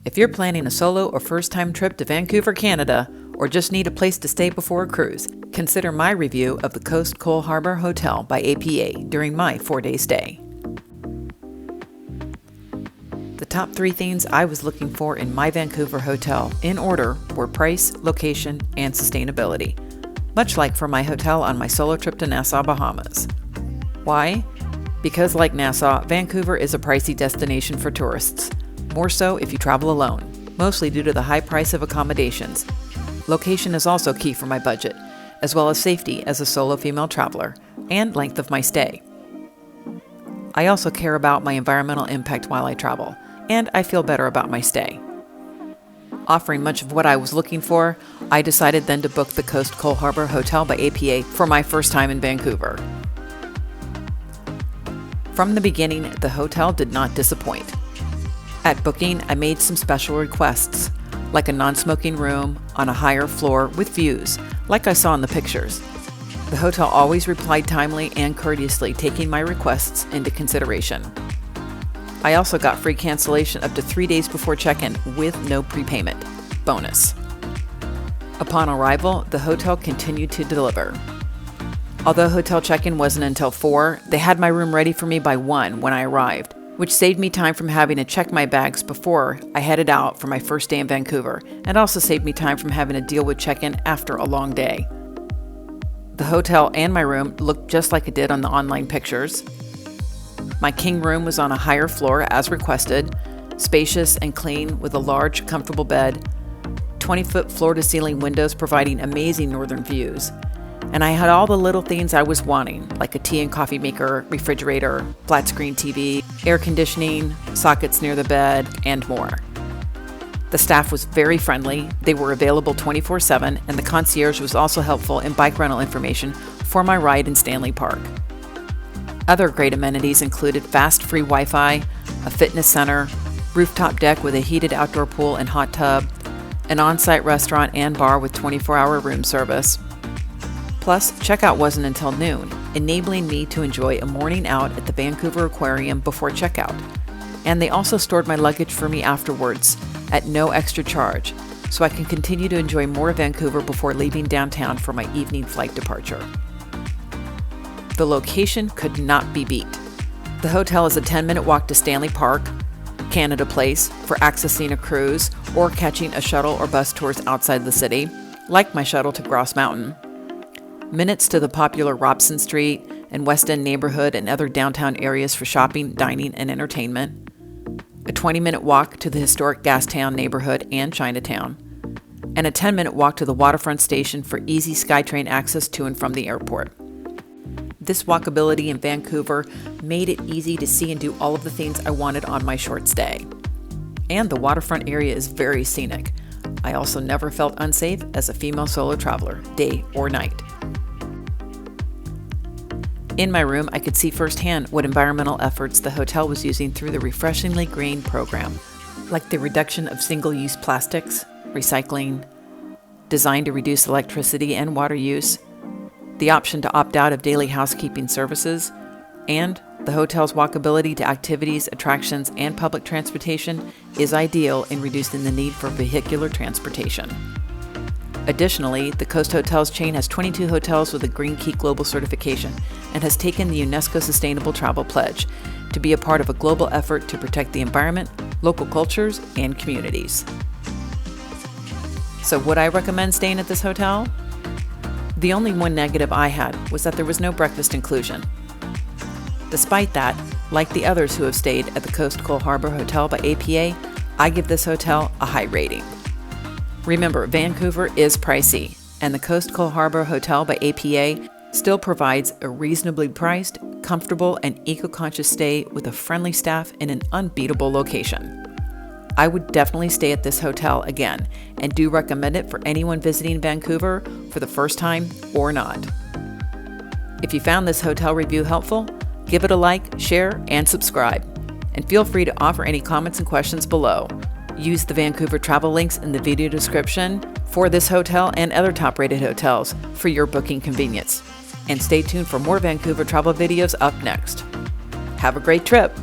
If you're planning a solo or first-time trip to Vancouver, Canada, or just need a place to stay before a cruise, consider my review of the Coast Coal Harbour Hotel by APA during my 4-day stay. The top 3 things I was looking for in my Vancouver hotel, in order, were price, location, and sustainability, much like for my hotel on my solo trip to Nassau, Bahamas. Why? Because like Nassau, Vancouver is a pricey destination for tourists, more so if you travel alone, mostly due to the high price of accommodations. Location is also key for my budget, as well as safety as a solo female traveler, and length of my stay. I also care about my environmental impact while I travel, and I feel better about my stay. Offering much of what I was looking for, I decided then to book the Coast Coal Harbour Hotel by APA for my first time in Vancouver. From the beginning, the hotel did not disappoint. At booking, I made some special requests, like a non-smoking room on a higher floor with views, like I saw in the pictures. The hotel always replied timely and courteously, taking my requests into consideration. I also got free cancellation up to 3 days before check-in with no prepayment. Bonus. Upon arrival, the hotel continued to deliver. Although hotel check-in wasn't until 4, they had my room ready for me by 1 when I arrived, which saved me time from having to check my bags before I headed out for my first day in Vancouver, and also saved me time from having to deal with check-in after a long day. The hotel and my room looked just like it did on the online pictures. My king room was on a higher floor as requested, spacious and clean with a large, comfortable bed, 20-foot floor-to-ceiling windows providing amazing northern views. And I had all the little things I was wanting, like a tea and coffee maker, refrigerator, flat-screen TV, air conditioning, sockets near the bed, and more. The staff was very friendly, they were available 24/7, and the concierge was also helpful in bike rental information for my ride in Stanley Park. Other great amenities included fast free Wi-Fi, a fitness center, rooftop deck with a heated outdoor pool and hot tub, an on-site restaurant and bar with 24-hour room service. Plus, checkout wasn't until noon, enabling me to enjoy a morning out at the Vancouver Aquarium before checkout. And they also stored my luggage for me afterwards, at no extra charge, so I can continue to enjoy more Vancouver before leaving downtown for my evening flight departure. The location could not be beat. The hotel is a 10-minute walk to Stanley Park, Canada Place, for accessing a cruise or catching a shuttle or bus tours outside the city, like my shuttle to Gross Mountain. Minutes to the popular Robson Street and West End neighborhood and other downtown areas for shopping, dining, and entertainment. A 20-minute walk to the historic Gastown neighborhood and Chinatown. And a 10-minute walk to the waterfront station for easy SkyTrain access to and from the airport. This walkability in Vancouver made it easy to see and do all of the things I wanted on my short stay. And the waterfront area is very scenic. I also never felt unsafe as a female solo traveler, day or night. In my room, I could see firsthand what environmental efforts the hotel was using through the Refreshingly Green program, like the reduction of single-use plastics, recycling, designed to reduce electricity and water use, the option to opt out of daily housekeeping services, and the hotel's walkability to activities, attractions, and public transportation is ideal in reducing the need for vehicular transportation. Additionally, the Coast Hotels chain has 22 hotels with a Green Key Global certification and has taken the UNESCO Sustainable Travel Pledge to be a part of a global effort to protect the environment, local cultures, and communities. So would I recommend staying at this hotel? The only one negative I had was that there was no breakfast inclusion. Despite that, like the others who have stayed at the Coast Coal Harbour Hotel by APA, I give this hotel a high rating. Remember, Vancouver is pricey, and the Coast Coal Harbour Hotel by APA still provides a reasonably priced, comfortable, and eco-conscious stay with a friendly staff in an unbeatable location. I would definitely stay at this hotel again, and do recommend it for anyone visiting Vancouver for the first time or not. If you found this hotel review helpful, give it a like, share, and subscribe. And feel free to offer any comments and questions below. Use the Vancouver travel links in the video description for this hotel and other top-rated hotels for your booking convenience. And stay tuned for more Vancouver travel videos up next. Have a great trip!